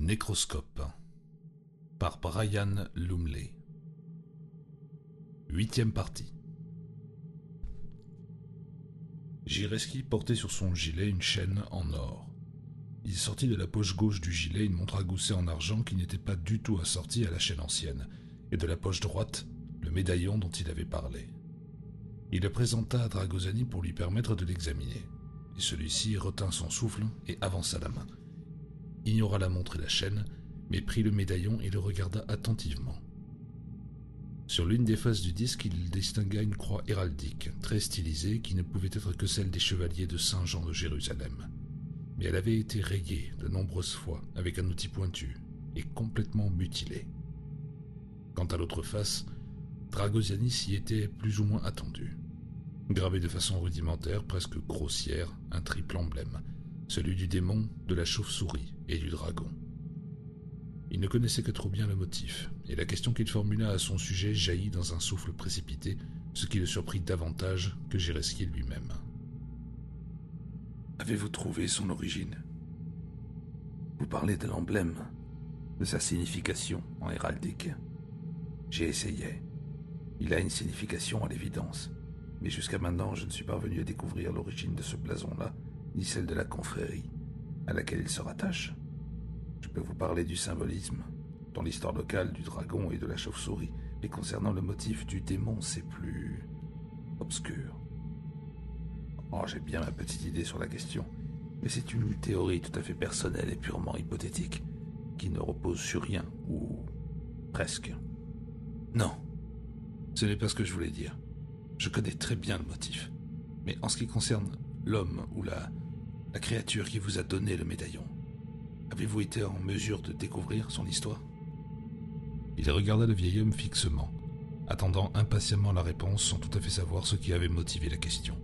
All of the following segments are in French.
Nécroscope par Brian Lumley. 8e partie. Jireski portait sur son gilet une chaîne en or. Il sortit de la poche gauche du gilet une montre à gousset en argent qui n'était pas du tout assortie à la chaîne ancienne, et de la poche droite, le médaillon dont il avait parlé. Il le présenta à Dragosani pour lui permettre de l'examiner, et celui-ci retint son souffle et avança la main. Ignora la montre et la chaîne, mais prit le médaillon et le regarda attentivement. Sur l'une des faces du disque, il distingua une croix héraldique, très stylisée, qui ne pouvait être que celle des chevaliers de Saint-Jean de Jérusalem. Mais elle avait été rayée de nombreuses fois avec un outil pointu et complètement mutilée. Quant à l'autre face, Dragosani s'y était plus ou moins attendu. Gravé de façon rudimentaire, presque grossière, un triple emblème, celui du démon, de la chauve-souris et du dragon. Il ne connaissait que trop bien le motif, et la question qu'il formula à son sujet jaillit dans un souffle précipité, ce qui le surprit davantage que Jireski lui-même. « Avez-vous trouvé son origine ? Vous parlez de l'emblème, de sa signification en héraldique. J'ai essayé. Il a une signification à l'évidence, mais jusqu'à maintenant je ne suis parvenu à découvrir l'origine de ce blason-là, ni celle de la confrérie à laquelle il se rattache. Je peux vous parler du symbolisme, dans l'histoire locale du dragon et de la chauve-souris, mais concernant le motif du démon, c'est plus obscur. Oh, j'ai bien ma petite idée sur la question, mais c'est une théorie tout à fait personnelle et purement hypothétique, qui ne repose sur rien, ou presque. Non, ce n'est pas ce que je voulais dire. Je connais très bien le motif, mais en ce qui concerne l'homme ou la créature qui vous a donné le médaillon, avez-vous été en mesure de découvrir son histoire ? Il regarda le vieil homme fixement, attendant impatiemment la réponse sans tout à fait savoir ce qui avait motivé la question.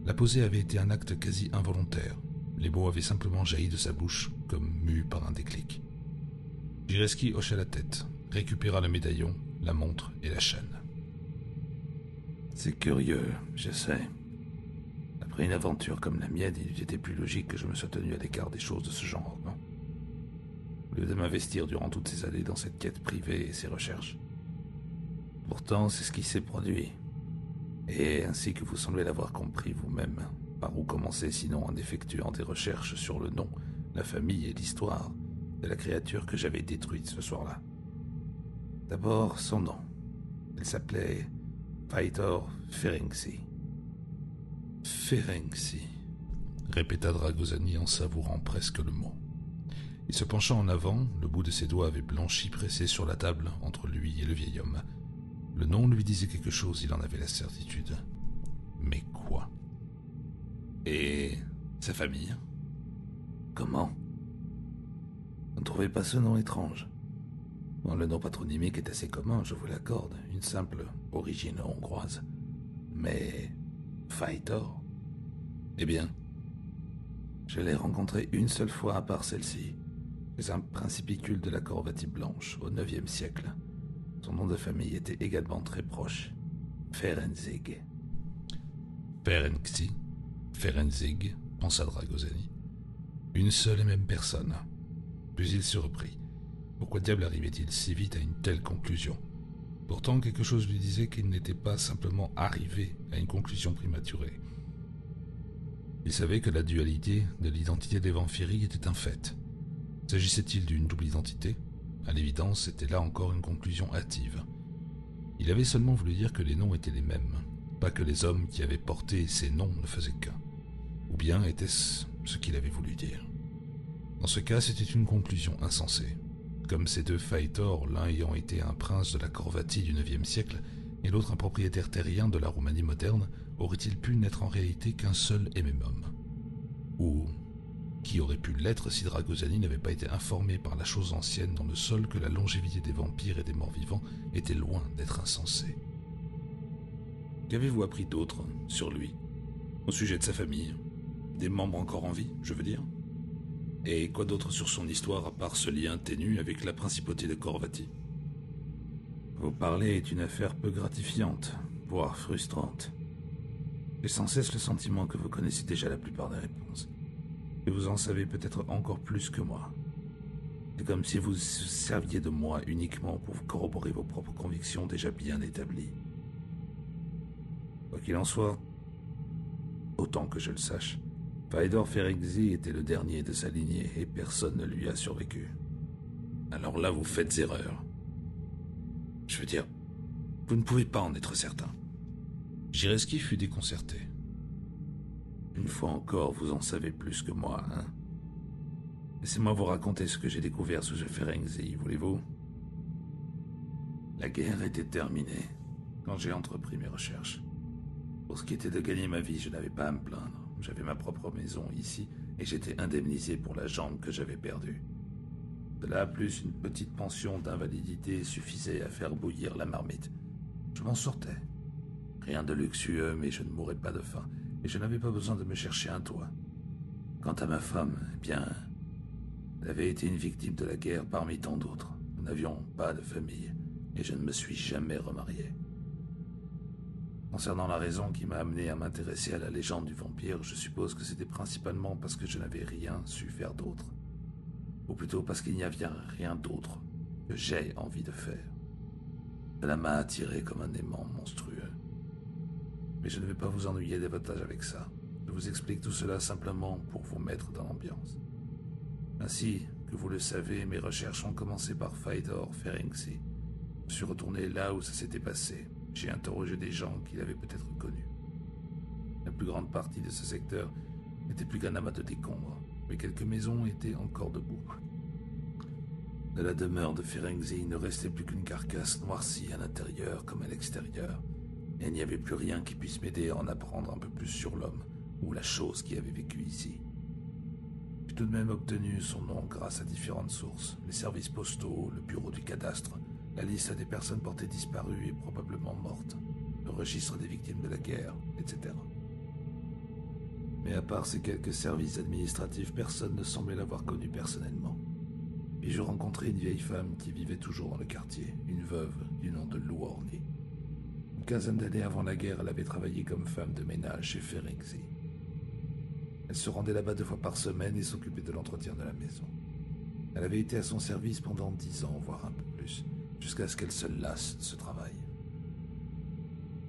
La poser avait été un acte quasi involontaire. Les mots avaient simplement jailli de sa bouche, comme mus par un déclic. Jireski hocha la tête, récupéra le médaillon, la montre et la chaîne. C'est curieux, je sais. Après une aventure comme la mienne, il eût été plus logique que je me sois tenu à l'écart des choses de ce genre, non ? Au lieu de m'investir durant toutes ces années dans cette quête privée et ces recherches. Pourtant, c'est ce qui s'est produit. Et ainsi que vous semblez l'avoir compris vous-même, par où commencer sinon en effectuant des recherches sur le nom, la famille et l'histoire de la créature que j'avais détruite ce soir-là. D'abord, son nom. Il s'appelait Faitor Ferenczi. Ferenczi, répéta Dragosani en savourant presque le mot. Il se pencha en avant, le bout de ses doigts avait blanchi pressé sur la table entre lui et le vieil homme. Le nom lui disait quelque chose, il en avait la certitude. Mais quoi ? Et sa famille ? Comment ? Vous ne trouvez pas ce nom étrange ? Bon, le nom patronymique est assez commun, je vous l'accorde, une simple origine hongroise. Mais Faitor ? Eh bien, je l'ai rencontré une seule fois à part celle-ci. C'est un principicule de la Corvatie blanche, au IXe siècle. Son nom de famille était également très proche. Ferenzig. Ferenczi, Ferenzig, pensa Dragosani. Une seule et même personne. Puis il se reprit. Pourquoi diable arrivait-il si vite à une telle conclusion ? Pourtant, quelque chose lui disait qu'il n'était pas simplement arrivé à une conclusion prématurée. Il savait que la dualité de l'identité des Vamphyri était un fait. S'agissait-il d'une double identité ? À l'évidence, c'était là encore une conclusion hâtive. Il avait seulement voulu dire que les noms étaient les mêmes, pas que les hommes qui avaient porté ces noms ne faisaient qu'un. Ou bien était-ce ce qu'il avait voulu dire ? Dans ce cas, c'était une conclusion insensée. Comme ces deux Faitor, l'un ayant été un prince de la Corvatie du IXe siècle et l'autre un propriétaire terrien de la Roumanie moderne, aurait-il pu n'être en réalité qu'un seul et même homme ? Ou qui aurait pu l'être si Dragosani n'avait pas été informé par la chose ancienne dans le sol que la longévité des vampires et des morts-vivants était loin d'être insensée ? Qu'avez-vous appris d'autre sur lui, au sujet de sa famille, des membres encore en vie, je veux dire ? Et quoi d'autre sur son histoire à part ce lien ténu avec la principauté de Corvatie ? Vous parler est une affaire peu gratifiante, voire frustrante. J'ai sans cesse le sentiment que vous connaissez déjà la plupart des réponses. Et vous en savez peut-être encore plus que moi. C'est comme si vous serviez de moi uniquement pour corroborer vos propres convictions déjà bien établies. Quoi qu'il en soit, autant que je le sache, Faidor Ferenczi était le dernier de sa lignée et personne ne lui a survécu. Alors là, vous faites erreur. Je veux dire, vous ne pouvez pas en être certain. Jireski fut déconcerté. Une fois encore, vous en savez plus que moi, hein? Laissez-moi vous raconter ce que j'ai découvert sous Ferenczi, voulez-vous? La guerre était terminée quand j'ai entrepris mes recherches. Pour ce qui était de gagner ma vie, je n'avais pas à me plaindre. J'avais ma propre maison ici et j'étais indemnisé pour la jambe que j'avais perdue. Cela, plus une petite pension d'invalidité, suffisait à faire bouillir la marmite. Je m'en sortais. Rien de luxueux, mais je ne mourrais pas de faim et je n'avais pas besoin de me chercher un toit. Quant à ma femme, eh bien, elle avait été une victime de la guerre parmi tant d'autres. Nous n'avions pas de famille et je ne me suis jamais remarié. Concernant la raison qui m'a amené à m'intéresser à la légende du vampire, je suppose que c'était principalement parce que je n'avais rien su faire d'autre. Ou plutôt parce qu'il n'y avait rien d'autre que j'ai envie de faire. Cela m'a attiré comme un aimant monstrueux. Mais je ne vais pas vous ennuyer davantage avec ça. Je vous explique tout cela simplement pour vous mettre dans l'ambiance. Ainsi que vous le savez, mes recherches ont commencé par Faidor Ferenczi. Je suis retourné là où ça s'était passé. J'ai interrogé des gens qu'il avait peut-être connus. La plus grande partie de ce secteur n'était plus qu'un amas de décombres, mais quelques maisons étaient encore debout. De la demeure de Ferenczi, il ne restait plus qu'une carcasse noircie à l'intérieur comme à l'extérieur, et il n'y avait plus rien qui puisse m'aider à en apprendre un peu plus sur l'homme ou la chose qui avait vécu ici. J'ai tout de même obtenu son nom grâce à différentes sources, les services postaux, le bureau du cadastre, la liste des personnes portées disparues et probablement mortes, le registre des victimes de la guerre, etc. Mais à part ces quelques services administratifs, personne ne semblait l'avoir connu personnellement. Puis je rencontrai une vieille femme qui vivait toujours dans le quartier, une veuve du nom de Louorny. Une quinzaine d'années avant la guerre, elle avait travaillé comme femme de ménage chez Ferenczi. Elle se rendait là-bas 2 fois par semaine et s'occupait de l'entretien de la maison. Elle avait été à son service pendant 10 ans, voire un peu plus, jusqu'à ce qu'elle se lasse de ce travail.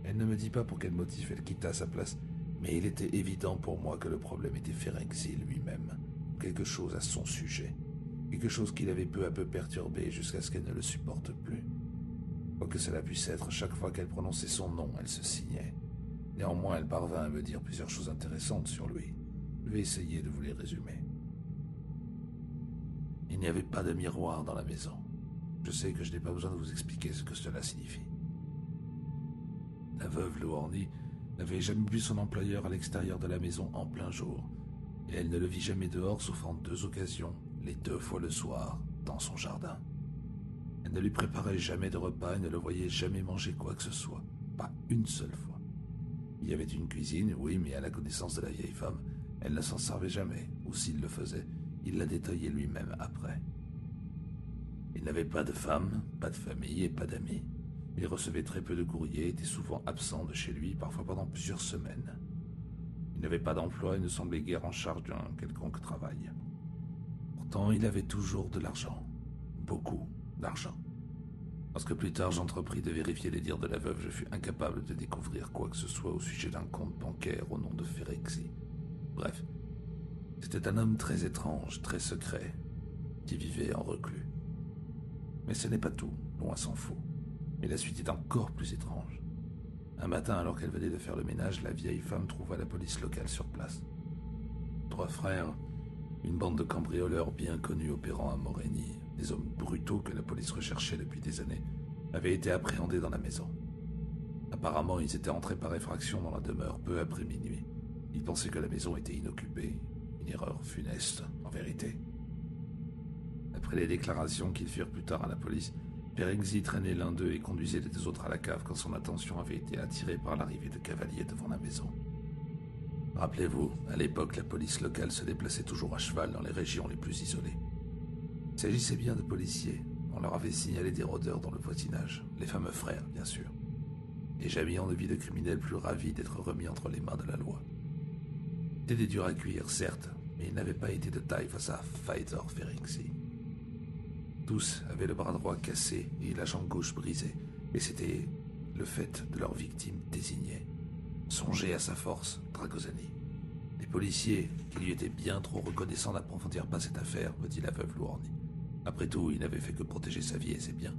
Elle ne me dit pas pour quel motif elle quitta sa place, mais il était évident pour moi que le problème était Ferenczi lui-même, quelque chose à son sujet, quelque chose qui l'avait peu à peu perturbé jusqu'à ce qu'elle ne le supporte plus. Quoi que cela puisse être, chaque fois qu'elle prononçait son nom, elle se signait. Néanmoins, elle parvint à me dire plusieurs choses intéressantes sur lui. Je vais essayer de vous les résumer. Il n'y avait pas de miroir dans la maison. Je sais que je n'ai pas besoin de vous expliquer ce que cela signifie. La veuve Louorny n'avait jamais vu son employeur à l'extérieur de la maison en plein jour, et elle ne le vit jamais dehors sauf en 2 occasions, les 2 fois le soir, dans son jardin. Elle ne lui préparait jamais de repas et ne le voyait jamais manger quoi que ce soit, pas une seule fois. Il y avait une cuisine, oui, mais à la connaissance de la vieille femme, elle ne s'en servait jamais, ou s'il le faisait, il la détaillait lui-même après. Il n'avait pas de femme, pas de famille et pas d'amis. Il recevait très peu de courriers, était souvent absent de chez lui, parfois pendant plusieurs semaines. Il n'avait pas d'emploi et ne semblait guère en charge d'un quelconque travail. Pourtant, il avait toujours de l'argent. Beaucoup d'argent. Lorsque plus tard j'entrepris de vérifier les dires de la veuve, je fus incapable de découvrir quoi que ce soit au sujet d'un compte bancaire au nom de Ferenczi. Bref, c'était un homme très étrange, très secret, qui vivait en reclus. Mais ce n'est pas tout, loin s'en faut. Et la suite est encore plus étrange. Un matin, alors qu'elle venait de faire le ménage, la vieille femme trouva la police locale sur place. 3 frères, une bande de cambrioleurs bien connus opérant à Moreni, des hommes brutaux que la police recherchait depuis des années, avaient été appréhendés dans la maison. Apparemment, ils étaient entrés par effraction dans la demeure peu après minuit. Ils pensaient que la maison était inoccupée. Une erreur funeste, en vérité. Après les déclarations qu'ils firent plus tard à la police, Ferenczi traînait l'un d'eux et conduisait les 2 autres à la cave quand son attention avait été attirée par l'arrivée de cavaliers devant la maison. Rappelez-vous, à l'époque, la police locale se déplaçait toujours à cheval dans les régions les plus isolées. Il s'agissait bien de policiers. On leur avait signalé des rôdeurs dans le voisinage, les fameux frères, bien sûr. Et jamais on ne vit de criminels plus ravis d'être remis entre les mains de la loi. C'était des durs à cuire, certes, mais ils n'avaient pas été de taille face à Faidor Ferenczi. Tous avaient le bras droit cassé et la jambe gauche brisée, et c'était le fait de leur victime désignée. Songez à sa force, Dragosani. Les policiers, qui lui étaient bien trop reconnaissants, n'approfondirent pas cette affaire, me dit la veuve Louorny. Après tout, il n'avait fait que protéger sa vie et ses biens.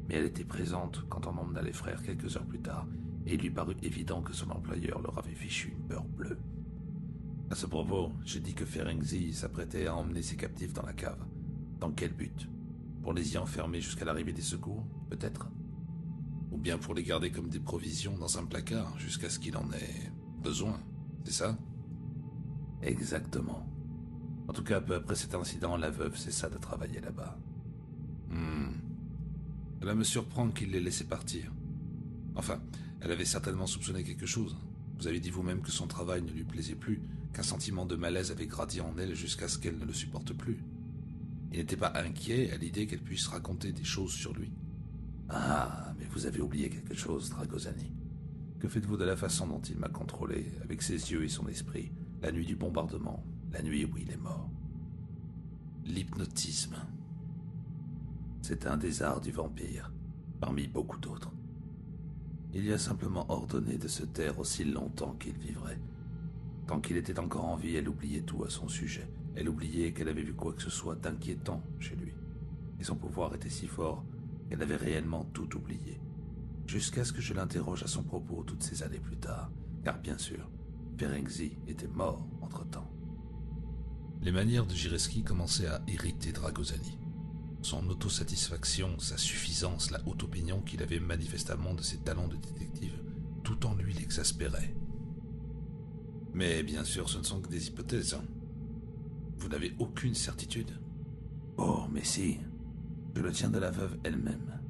Mais elle était présente quand on emmena les frères quelques heures plus tard, et il lui parut évident que son employeur leur avait fichu une peur bleue. À ce propos, j'ai dit que Ferenczi s'apprêtait à emmener ses captifs dans la cave. Dans quel but? Pour les y enfermer jusqu'à l'arrivée des secours, peut-être? Ou bien pour les garder comme des provisions dans un placard jusqu'à ce qu'il en ait besoin, c'est ça? Exactement. En tout cas, peu après cet incident, la veuve cessa de travailler là-bas. Cela me surprend qu'il l'ait laissé partir. Enfin, elle avait certainement soupçonné quelque chose. Vous avez dit vous-même que son travail ne lui plaisait plus, qu'un sentiment de malaise avait grandi en elle jusqu'à ce qu'elle ne le supporte plus. Il n'était pas inquiet à l'idée qu'elle puisse raconter des choses sur lui. Ah, mais vous avez oublié quelque chose, Dragosani. Que faites-vous de la façon dont il m'a contrôlé, avec ses yeux et son esprit, la nuit du bombardement, la nuit où il est mort? L'hypnotisme. C'est un des arts du vampire, parmi beaucoup d'autres. Il lui a simplement ordonné de se taire aussi longtemps qu'il vivrait. Tant qu'il était encore en vie, elle oubliait tout à son sujet. Elle oubliait qu'elle avait vu quoi que ce soit d'inquiétant chez lui. Et son pouvoir était si fort qu'elle avait réellement tout oublié. Jusqu'à ce que je l'interroge à son propos toutes ces années plus tard. Car bien sûr, Ferenczi était mort entre-temps. Les manières de Jireski commençaient à irriter Dragosani. Son autosatisfaction, sa suffisance, la haute opinion qu'il avait manifestement de ses talents de détective, tout en lui l'exaspérait. Mais bien sûr, ce ne sont que des hypothèses. Vous n'avez aucune certitude? Oh, mais si. Je le tiens de la veuve elle-même.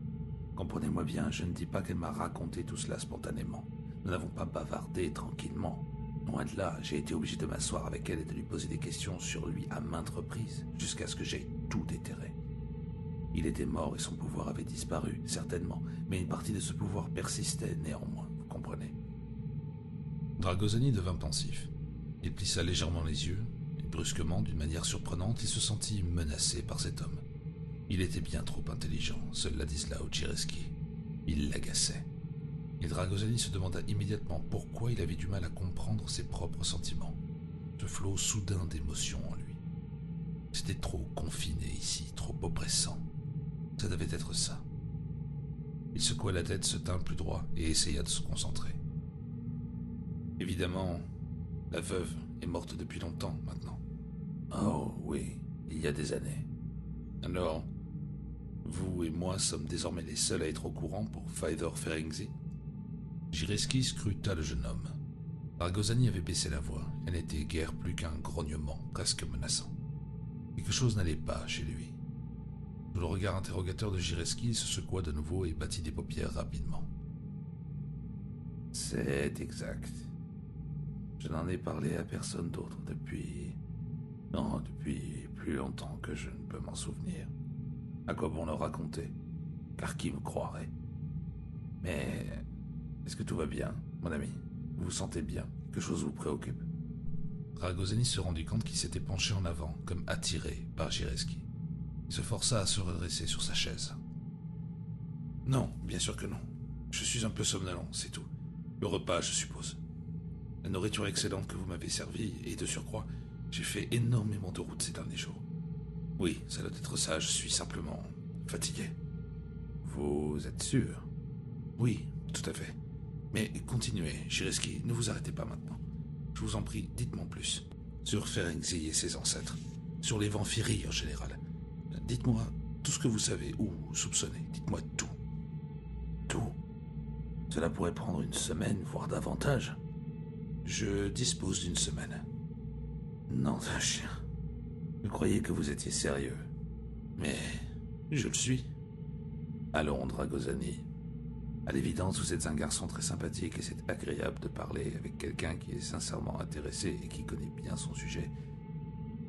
Comprenez-moi bien, je ne dis pas qu'elle m'a raconté tout cela spontanément. Nous n'avons pas bavardé tranquillement. Loin de là, j'ai été obligé de m'asseoir avec elle et de lui poser des questions sur lui à maintes reprises, jusqu'à ce que j'aie tout déterré. Il était mort et son pouvoir avait disparu, certainement, mais une partie de ce pouvoir persistait néanmoins, vous comprenez? Dragosani devint pensif. Il plissa légèrement les yeux, et brusquement, d'une manière surprenante, il se sentit menacé par cet homme. Il était bien trop intelligent, ce Ladislao Jireski. Il l'agaçait. Et Dragosani se demanda immédiatement pourquoi il avait du mal à comprendre ses propres sentiments, ce flot soudain d'émotions en lui. C'était trop confiné ici, trop oppressant. Ça devait être ça. Il secoua la tête, se tint plus droit et essaya de se concentrer. Évidemment, la veuve est morte depuis longtemps maintenant. Oh oui, il y a des années. Alors, vous et moi sommes désormais les seuls à être au courant pour Fyodor Ferenczi? Jireski scruta le jeune homme. Dragosani avait baissé la voix. Elle n'était guère plus qu'un grognement, presque menaçant. Quelque chose n'allait pas chez lui. Sous le regard interrogateur de Jireski, il se secoua de nouveau et battit des paupières rapidement. C'est exact. Je n'en ai parlé à personne d'autre depuis... Non, depuis plus longtemps que je ne peux m'en souvenir. À quoi bon le raconter? Car qui me croirait? Mais... est-ce que tout va bien, mon ami? Vous vous sentez bien? Quelque chose vous préoccupe? Dragosani se rendit compte qu'il s'était penché en avant, comme attiré par Jireski. Il se força à se redresser sur sa chaise. Non, bien sûr que non. Je suis un peu somnolent, c'est tout. Le repas, je suppose. La nourriture excellente que vous m'avez servie, et de surcroît, j'ai fait énormément de route ces derniers jours. Oui, ça doit être ça, je suis simplement fatigué. Vous êtes sûr? Oui, tout à fait. Mais continuez, Jireski, ne vous arrêtez pas maintenant. Je vous en prie, dites-moi plus. Sur Ferenczi et ses ancêtres. Sur les Vanfiri en général. Dites-moi tout ce que vous savez ou soupçonnez. Dites-moi tout. Tout? Cela pourrait prendre une semaine, voire davantage. Je dispose d'une semaine. Nom d'un chien. Je croyais que vous étiez sérieux. Mais je le suis. Allons, Dragosani. À l'évidence, vous êtes un garçon très sympathique et c'est agréable de parler avec quelqu'un qui est sincèrement intéressé et qui connaît bien son sujet.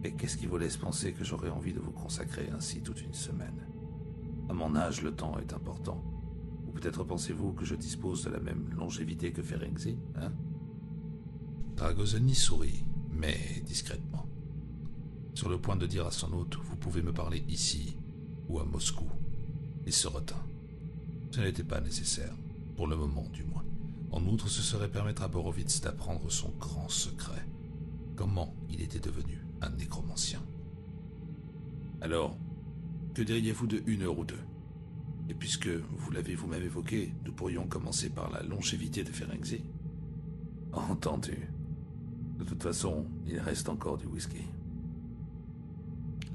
Mais qu'est-ce qui vous laisse penser que j'aurais envie de vous consacrer ainsi toute une semaine? À mon âge, le temps est important. Ou peut-être pensez-vous que je dispose de la même longévité que Ferenczi, hein? Dragosani sourit, mais discrètement. Sur le point de dire à son hôte « Vous pouvez me parler ici », ou à Moscou. Il se retint. Ce n'était pas nécessaire, pour le moment du moins. En outre, ce serait permettre à Borovitz d'apprendre son grand secret. Comment il était devenu un nécromancien. Alors, que diriez-vous de 1 heure ou 2 ? Et puisque vous l'avez vous-même évoqué, nous pourrions commencer par la longévité de Ferenczi. Entendu. De toute façon, il reste encore du whisky.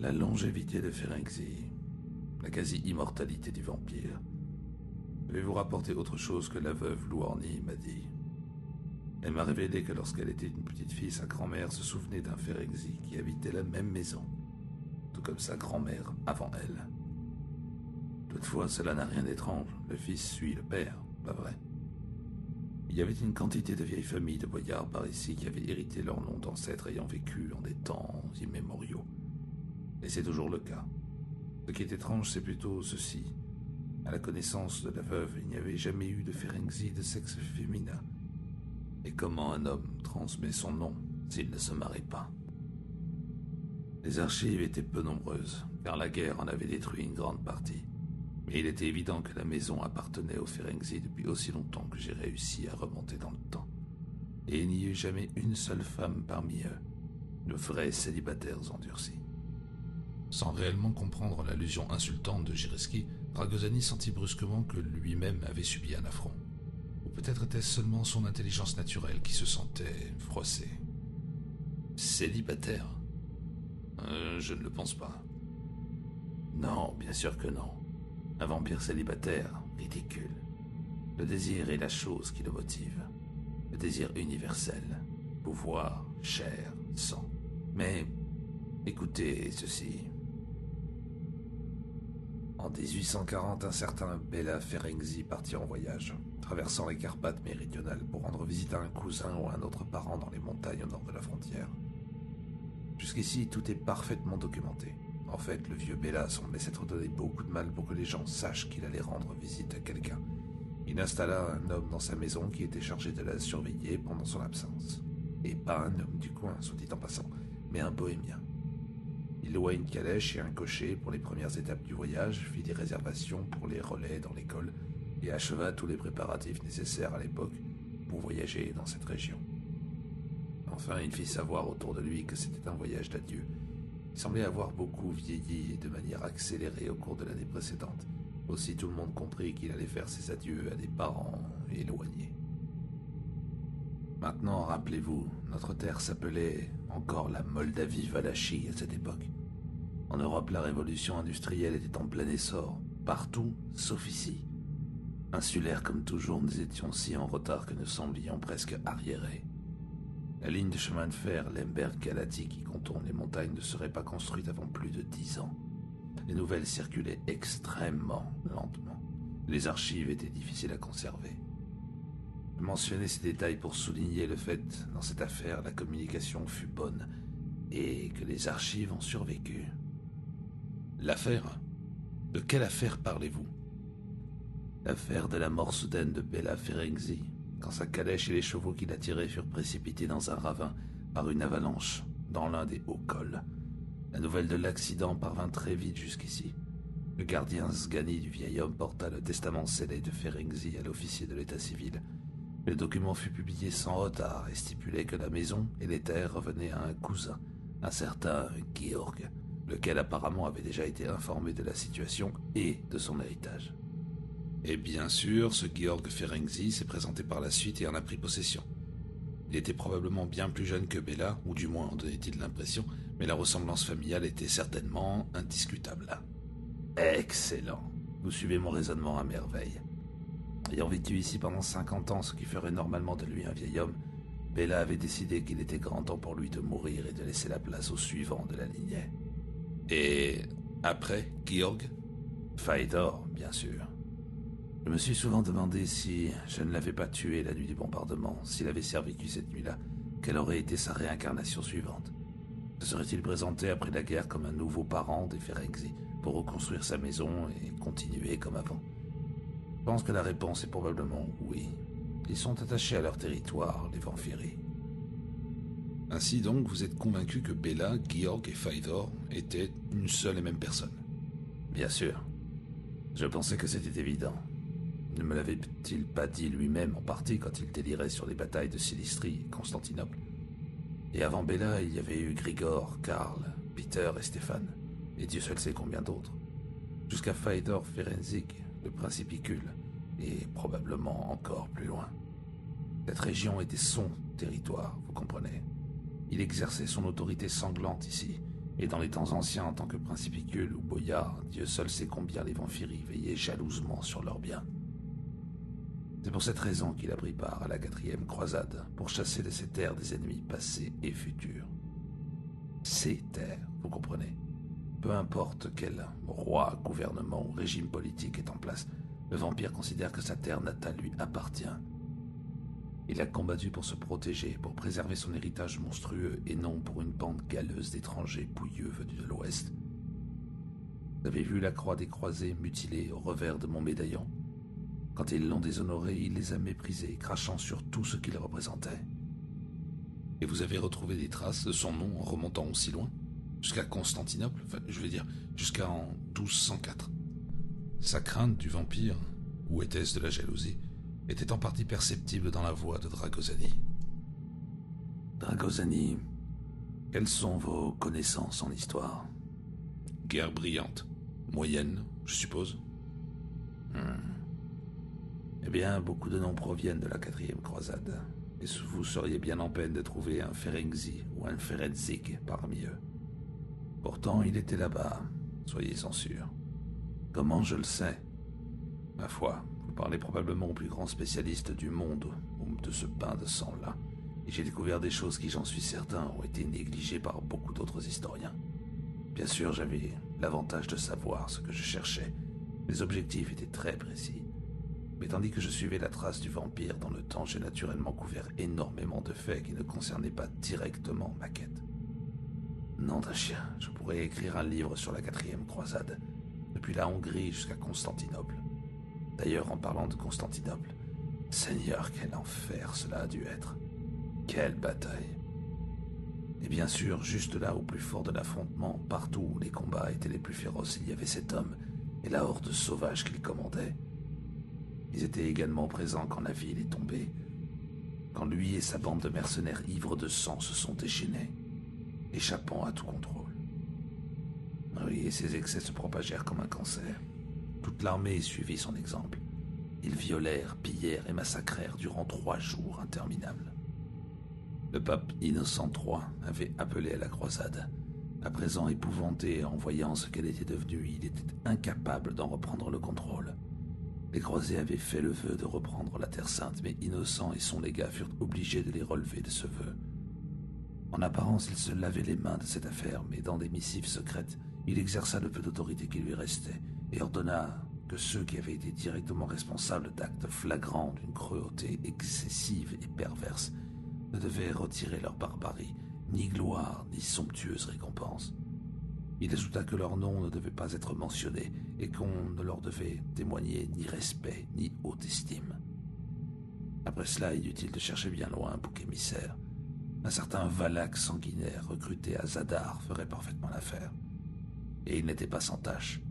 La longévité de Ferenczi, la quasi-immortalité du vampire. Je vais vous rapporter autre chose que la veuve Louarny m'a dit. Elle m'a révélé que lorsqu'elle était une petite fille, sa grand-mère se souvenait d'un Ferenczi qui habitait la même maison, tout comme sa grand-mère avant elle. Toutefois, cela n'a rien d'étrange, le fils suit le père, pas vrai? Il y avait une quantité de vieilles familles de boyards par ici qui avaient hérité leur nom d'ancêtres ayant vécu en des temps immémoriaux. Et c'est toujours le cas. Ce qui est étrange, c'est plutôt ceci. À la connaissance de la veuve, il n'y avait jamais eu de Ferenczi de sexe féminin. Et comment un homme transmet son nom s'il ne se marie pas? Les archives étaient peu nombreuses, car la guerre en avait détruit une grande partie. Mais il était évident que la maison appartenait aux Ferenczi depuis aussi longtemps que j'ai réussi à remonter dans le temps. Et il n'y eut jamais une seule femme parmi eux, de vrais célibataires endurcis. Sans réellement comprendre l'allusion insultante de Gireski, Ragozani sentit brusquement que lui-même avait subi un affront. Ou peut-être était-ce seulement son intelligence naturelle qui se sentait froissée. Célibataire ? Je ne le pense pas. Non, bien sûr que non. Un vampire célibataire, ridicule. Le désir est la chose qui le motive. Le désir universel. Pouvoir, chair, sang. Mais, écoutez ceci. En 1840, un certain Béla Ferenczi partit en voyage, traversant les Carpates méridionales pour rendre visite à un cousin ou à un autre parent dans les montagnes au nord de la frontière. Jusqu'ici, tout est parfaitement documenté. En fait, le vieux Béla semblait s'être donné beaucoup de mal pour que les gens sachent qu'il allait rendre visite à quelqu'un. Il installa un homme dans sa maison qui était chargé de la surveiller pendant son absence. Et pas un homme du coin, soit dit en passant, mais un bohémien. Il loua une calèche et un cocher pour les premières étapes du voyage, fit des réservations pour les relais dans l'école et acheva tous les préparatifs nécessaires à l'époque pour voyager dans cette région. Enfin, il fit savoir autour de lui que c'était un voyage d'adieu. Il semblait avoir beaucoup vieilli de manière accélérée au cours de l'année précédente. Aussi tout le monde comprit qu'il allait faire ses adieux à des parents éloignés. Maintenant, rappelez-vous, notre terre s'appelait encore la Moldavie-Valachie à cette époque. En Europe, la révolution industrielle était en plein essor, partout sauf ici. Insulaires comme toujours, nous étions si en retard que nous semblions presque arriérés. La ligne de chemin de fer Lemberg-Galati qui contourne les montagnes ne serait pas construite avant plus de 10 ans. Les nouvelles circulaient extrêmement lentement. Les archives étaient difficiles à conserver. Je mentionnais ces détails pour souligner le fait, dans cette affaire, la communication fut bonne et que les archives ont survécu. L'affaire ? De quelle affaire parlez-vous ? L'affaire de la mort soudaine de Béla Ferenczi, quand sa calèche et les chevaux qui l'attiraient furent précipités dans un ravin par une avalanche dans l'un des hauts cols. La nouvelle de l'accident parvint très vite jusqu'ici. Le gardien Sgani du vieil homme porta le testament scellé de Ferenczi à l'officier de l'état civil. Le document fut publié sans retard et stipulait que la maison et les terres revenaient à un cousin, un certain Georg, lequel apparemment avait déjà été informé de la situation et de son héritage. Et bien sûr, ce Georg Ferenczi s'est présenté par la suite et en a pris possession. Il était probablement bien plus jeune que Béla, ou du moins en donnait-il l'impression, mais la ressemblance familiale était certainement indiscutable. Excellent. Vous suivez mon raisonnement à merveille. Ayant vécu ici pendant 50 ans, ce qui ferait normalement de lui un vieil homme, Béla avait décidé qu'il était grand temps pour lui de mourir et de laisser la place au suivant de la lignée. Et après, Georg ? Faidor, bien sûr. Je me suis souvent demandé si je ne l'avais pas tué la nuit du bombardement, s'il avait survécu cette nuit-là, quelle aurait été sa réincarnation suivante. Se serait-il présenté après la guerre comme un nouveau parent des Ferenczi pour reconstruire sa maison et continuer comme avant? Je pense que la réponse est probablement oui. Ils sont attachés à leur territoire, les Vanfiri. Ainsi donc, vous êtes convaincu que Béla, Georg et Faidor étaient une seule et même personne? Bien sûr. Je pensais que c'était évident. Ne me l'avait-il pas dit lui-même en partie quand il délirait sur les batailles de Silistrie et Constantinople? Et avant Bella, il y avait eu Grigor, Karl, Peter et Stéphane, et Dieu seul sait combien d'autres. Jusqu'à Faedor Ferenczi, le principicule, et probablement encore plus loin. Cette région était son territoire, vous comprenez. Il exerçait son autorité sanglante ici, et dans les temps anciens en tant que principicule ou boyard, Dieu seul sait combien les Vanfiri veillaient jalousement sur leurs biens. C'est pour cette raison qu'il a pris part à la 4e croisade, pour chasser de ces terres des ennemis passés et futurs. Ces terres, vous comprenez. Peu importe quel roi, gouvernement ou régime politique est en place, le vampire considère que sa terre natale lui appartient. Il a combattu pour se protéger, pour préserver son héritage monstrueux et non pour une bande galeuse d'étrangers pouilleux venus de l'Ouest. Vous avez vu la croix des croisés mutilée au revers de mon médaillon? Quand ils l'ont déshonoré, il les a méprisés, crachant sur tout ce qu'il représentait. Et vous avez retrouvé des traces de son nom en remontant aussi loin? Jusqu'à Constantinople? Enfin, je veux dire, jusqu'en 1204. Sa crainte du vampire, ou était-ce de la jalousie, était en partie perceptible dans la voix de Dragosani. Dragosani, quelles sont vos connaissances en histoire? Guerre brillante. Moyenne, je suppose. Eh bien, beaucoup de noms proviennent de la 4e croisade, et vous seriez bien en peine de trouver un Ferenczi ou un Ferenczi parmi eux. Pourtant, il était là-bas, soyez-en sûrs. Comment je le sais? Ma foi, vous parlez probablement au plus grand spécialiste du monde de ce bain de sang-là, et j'ai découvert des choses qui, j'en suis certain, ont été négligées par beaucoup d'autres historiens. Bien sûr, j'avais l'avantage de savoir ce que je cherchais. Mes objectifs étaient très précis. Mais tandis que je suivais la trace du vampire dans le temps, j'ai naturellement couvert énormément de faits qui ne concernaient pas directement ma quête. Nom d'un chien, je pourrais écrire un livre sur la 4e croisade, depuis la Hongrie jusqu'à Constantinople. D'ailleurs, en parlant de Constantinople, Seigneur, quel enfer cela a dû être. Quelle bataille. Et bien sûr, juste là, au plus fort de l'affrontement, partout où les combats étaient les plus féroces, il y avait cet homme et la horde sauvage qu'il commandait. Ils étaient également présents quand la ville est tombée, quand lui et sa bande de mercenaires ivres de sang se sont déchaînés, échappant à tout contrôle. Oui, et ses excès se propagèrent comme un cancer. Toute l'armée suivit son exemple. Ils violèrent, pillèrent et massacrèrent durant 3 jours interminables. Le pape Innocent III avait appelé à la croisade. À présent épouvanté en voyant ce qu'elle était devenue, il était incapable d'en reprendre le contrôle. Les croisés avaient fait le vœu de reprendre la Terre Sainte, mais Innocent et son légat furent obligés de les relever de ce vœu. En apparence, il se lavait les mains de cette affaire, mais dans des missives secrètes, il exerça le peu d'autorité qui lui restait et ordonna que ceux qui avaient été directement responsables d'actes flagrants d'une cruauté excessive et perverse ne devaient retirer leur barbarie, ni gloire, ni somptueuse récompense. Il ajouta que leur nom ne devait pas être mentionné et qu'on ne leur devait témoigner ni respect ni haute estime. Après cela, inutile de chercher bien loin un bouc émissaire. Un certain Valak sanguinaire recruté à Zadar ferait parfaitement l'affaire. Et il n'était pas sans tâche.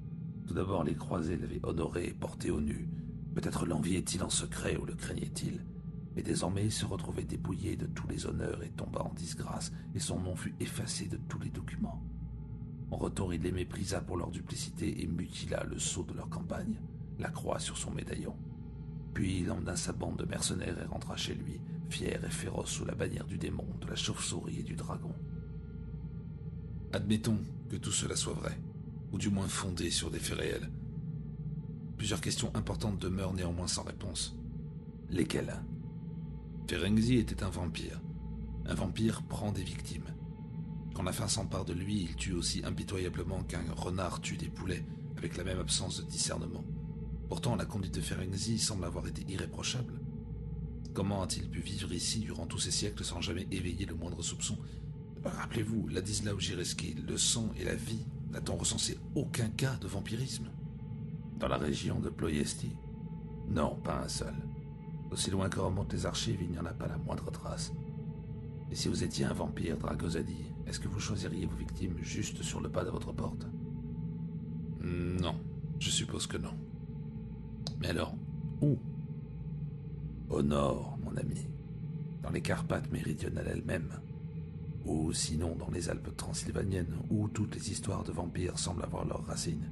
Tout d'abord, les croisés l'avaient honoré et porté au nu. Peut-être l'enviait-il en secret ou le craignait-il. Mais désormais, il se retrouvait dépouillé de tous les honneurs et tomba en disgrâce, et son nom fut effacé de tous les documents. En retour, il les méprisa pour leur duplicité et mutila le sceau de leur campagne, la croix sur son médaillon. Puis il emmena sa bande de mercenaires et rentra chez lui, fier et féroce sous la bannière du démon, de la chauve-souris et du dragon. Admettons que tout cela soit vrai, ou du moins fondé sur des faits réels. Plusieurs questions importantes demeurent néanmoins sans réponse. Lesquelles? Ferenczi était un vampire. Un vampire prend des victimes. Quand la faim s'empare de lui, il tue aussi impitoyablement qu'un renard tue des poulets, avec la même absence de discernement. Pourtant, la conduite de Ferenczi semble avoir été irréprochable. Comment a-t-il pu vivre ici durant tous ces siècles sans jamais éveiller le moindre soupçon? Rappelez-vous, Ladislav Gireski, le sang et la vie, n'a-t-on recensé aucun cas de vampirisme? Dans la région de Ploiesti? Non, pas un seul. Aussi loin que remontent les archives, il n'y en a pas la moindre trace. Et si vous étiez un vampire, Dragosani, est-ce que vous choisiriez vos victimes juste sur le pas de votre porte? Non, je suppose que non. Mais alors, où? Au nord, mon ami. Dans les Carpates méridionales elles-mêmes. Ou sinon dans les Alpes transylvaniennes, où toutes les histoires de vampires semblent avoir leurs racines.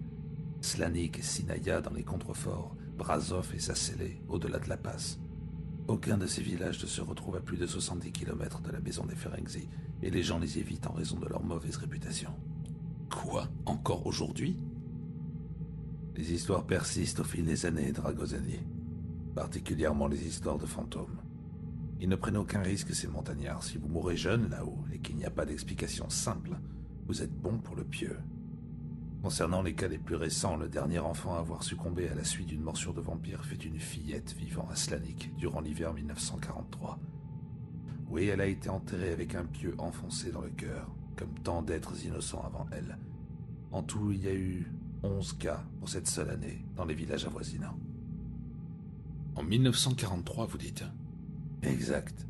Slanik et Sinaïa dans les contreforts, Brasov et Zasselé au-delà de la passe. Aucun de ces villages ne se retrouve à plus de 70 km de la maison des Ferenczi, et les gens les évitent en raison de leur mauvaise réputation. Quoi? Encore aujourd'hui? Les histoires persistent au fil des années, Dragosani. Particulièrement les histoires de fantômes. Ils ne prennent aucun risque, ces montagnards. Si vous mourrez jeune là-haut, et qu'il n'y a pas d'explication simple, vous êtes bon pour le pieux. Concernant les cas les plus récents, le dernier enfant à avoir succombé à la suite d'une morsure de vampire fut une fillette vivant à Slanik durant l'hiver 1943. Oui, elle a été enterrée avec un pieu enfoncé dans le cœur, comme tant d'êtres innocents avant elle. En tout, il y a eu 11 cas pour cette seule année dans les villages avoisinants. En 1943, vous dites? Exact.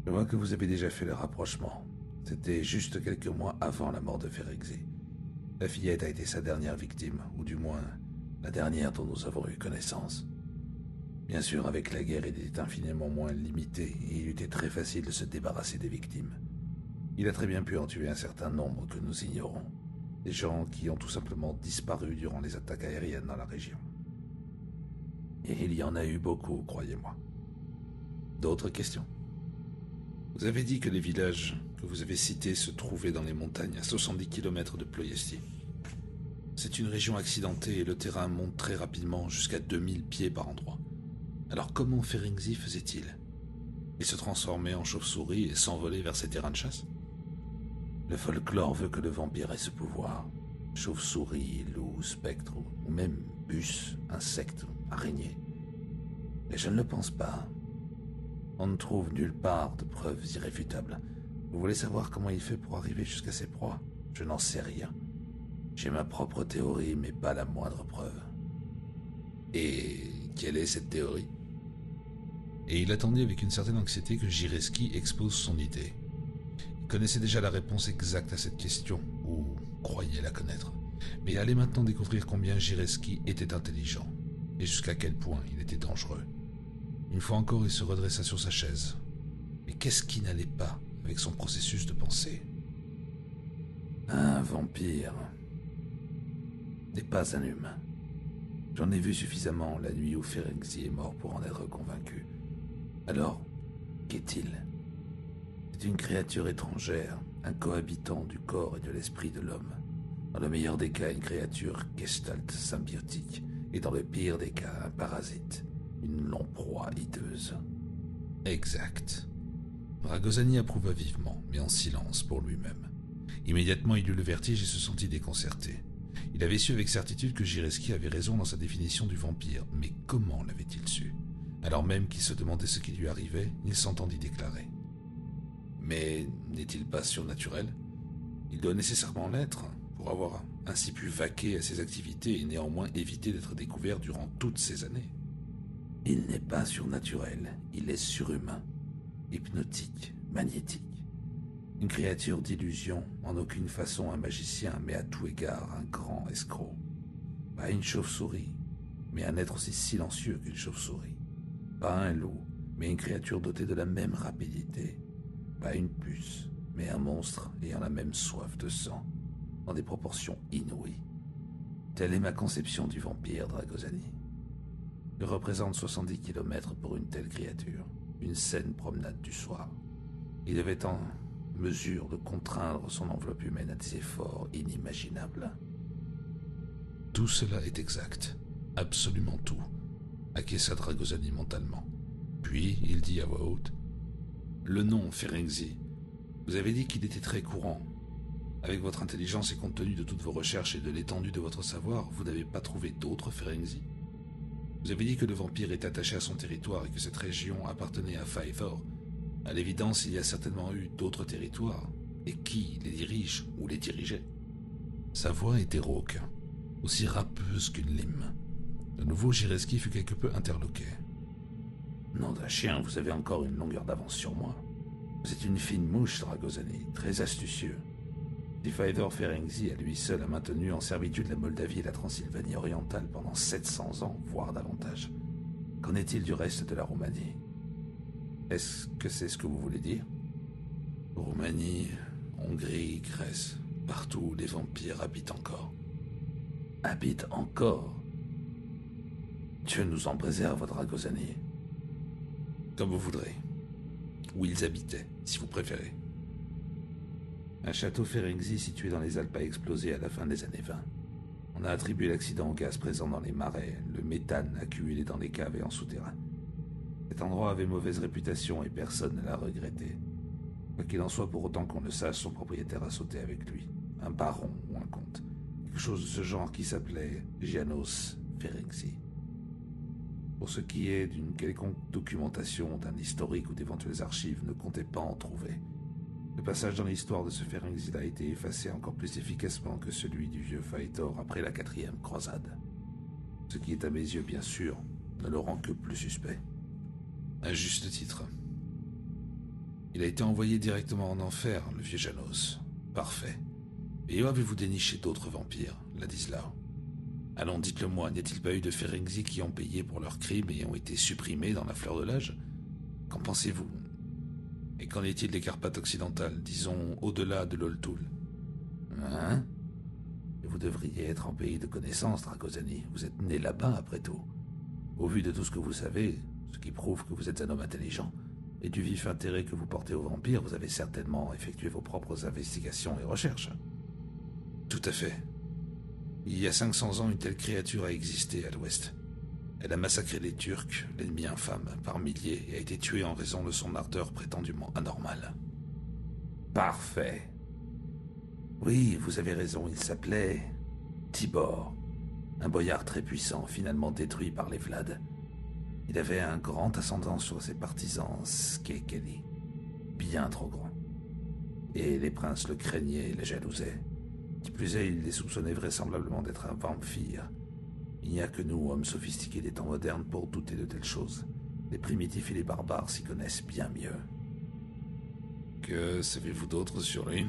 Je vois que vous avez déjà fait le rapprochement. C'était juste quelques mois avant la mort de Ferenczi. La fillette a été sa dernière victime, ou du moins la dernière dont nous avons eu connaissance. Bien sûr, avec la guerre, il était infiniment moins limité et il était très facile de se débarrasser des victimes. Il a très bien pu en tuer un certain nombre que nous ignorons. Des gens qui ont tout simplement disparu durant les attaques aériennes dans la région. Et il y en a eu beaucoup, croyez-moi. D'autres questions? Vous avez dit que les villages que vous avez cités se trouvaient dans les montagnes à 70 km de Ploiesti. C'est une région accidentée et le terrain monte très rapidement jusqu'à 2000 pieds par endroit. Alors comment Ferenczi faisait-il? Il se transformait en chauve-souris et s'envolait vers ses terrains de chasse? Le folklore veut que le vampire ait ce pouvoir. Chauve-souris, loup, spectre, ou même bus, insecte, araignée. Mais je ne le pense pas. On ne trouve nulle part de preuves irréfutables. Vous voulez savoir comment il fait pour arriver jusqu'à ses proies? Je n'en sais rien. J'ai ma propre théorie, mais pas la moindre preuve. Et quelle est cette théorie? Et il attendait avec une certaine anxiété que Jireski expose son idée. Il connaissait déjà la réponse exacte à cette question, ou croyait la connaître. Mais il allait maintenant découvrir combien Jireski était intelligent, et jusqu'à quel point il était dangereux. Une fois encore, il se redressa sur sa chaise. Mais qu'est-ce qui n'allait pas avec son processus de pensée? Un vampire n'est pas un humain. J'en ai vu suffisamment la nuit où Ferenczi est mort pour en être convaincu. Alors, qu'est-il? C'est une créature étrangère, un cohabitant du corps et de l'esprit de l'homme. Dans le meilleur des cas, une créature gestalt symbiotique, et dans le pire des cas, un parasite, une lamproie hideuse. Exact. Dragosani approuva vivement, mais en silence pour lui-même. Immédiatement, il eut le vertige et se sentit déconcerté. Il avait su avec certitude que Jireski avait raison dans sa définition du vampire, mais comment l'avait-il su? Alors même qu'il se demandait ce qui lui arrivait, il s'entendit déclarer. Mais n'est-il pas surnaturel? Il doit nécessairement l'être, pour avoir ainsi pu vaquer à ses activités et néanmoins éviter d'être découvert durant toutes ces années. Il n'est pas surnaturel, il est surhumain, hypnotique, magnétique. Une créature d'illusion, en aucune façon un magicien, mais à tout égard un grand escroc. Pas une chauve-souris, mais un être aussi silencieux qu'une chauve-souris. Pas un loup, mais une créature dotée de la même rapidité. Pas une puce, mais un monstre ayant la même soif de sang, dans des proportions inouïes. Telle est ma conception du vampire, Dragosani. Je représente 70 km pour une telle créature, une saine promenade du soir. Il devait en mesure de contraindre son enveloppe humaine à des efforts inimaginables. Tout cela est exact, absolument tout, acquiesça Dragosani mentalement. Puis il dit à voix haute: le nom Ferenczi, vous avez dit qu'il était très courant. Avec votre intelligence et compte tenu de toutes vos recherches et de l'étendue de votre savoir, vous n'avez pas trouvé d'autres Ferenczi? Vous avez dit que le vampire est attaché à son territoire et que cette région appartenait à Faethor. À l'évidence, il y a certainement eu d'autres territoires. Et qui les dirige ou les dirigeait? Sa voix était rauque, aussi râpeuse qu'une lime. De nouveau, Jireski fut quelque peu interloqué. Nom d'un chien, vous avez encore une longueur d'avance sur moi. Vous êtes une fine mouche, Dragosani, très astucieux. Theodor Ferenczi, à lui seul, a maintenu en servitude la Moldavie et la Transylvanie orientale pendant 700 ans, voire davantage. Qu'en est-il du reste de la Roumanie? Est-ce que c'est ce que vous voulez dire? Roumanie, Hongrie, Grèce, partout où les vampires habitent encore. Habitent encore? Dieu nous en préserve, Dragosani. Comme vous voudrez. Où ils habitaient, si vous préférez. Un château Ferenczi situé dans les Alpes a explosé à la fin des années 20. On a attribué l'accident au gaz présent dans les marais, le méthane accumulé dans les caves et en souterrain. Cet endroit avait mauvaise réputation et personne ne l'a regretté. Quoi qu'il en soit, pour autant qu'on le sache, son propriétaire a sauté avec lui. Un baron ou un comte. Quelque chose de ce genre qui s'appelait János Ferenczi. Pour ce qui est d'une quelconque documentation, d'un historique ou d'éventuelles archives, ne comptez pas en trouver. Le passage dans l'histoire de ce Ferenczi a été effacé encore plus efficacement que celui du vieux Faetor après la 4e croisade. Ce qui est à mes yeux, bien sûr, ne le rend que plus suspect. À juste titre. Il a été envoyé directement en enfer, le vieux János. Parfait. Et où avez-vous déniché d'autres vampires, Ladislas? Allons, dites-le-moi, n'y a-t-il pas eu de Ferenczi qui ont payé pour leurs crimes et ont été supprimés dans la fleur de l'âge? Qu'en pensez-vous? Et qu'en est-il des Carpates occidentales, disons au-delà de l'Oltoul? Hein? Vous devriez être en pays de connaissance, Dragosani. Vous êtes né là-bas, après tout. Au vu de tout ce que vous savez, ce qui prouve que vous êtes un homme intelligent, et du vif intérêt que vous portez aux vampires, vous avez certainement effectué vos propres investigations et recherches. Tout à fait. Il y a 500 ans, une telle créature a existé à l'ouest. Elle a massacré les Turcs, l'ennemi infâme, par milliers, et a été tuée en raison de son ardeur prétendument anormale. Parfait. Oui, vous avez raison, il s'appelait Tibor, un boyard très puissant, finalement détruit par les Vlad. Il avait un grand ascendant sur ses partisans Skekeli, bien trop grand. Et les princes le craignaient et le jalousaient. Qui plus est, ils les soupçonnaient vraisemblablement d'être un vampire. Il n'y a que nous, hommes sophistiqués des temps modernes, pour douter de telles choses. Les primitifs et les barbares s'y connaissent bien mieux. Que savez-vous d'autre sur lui?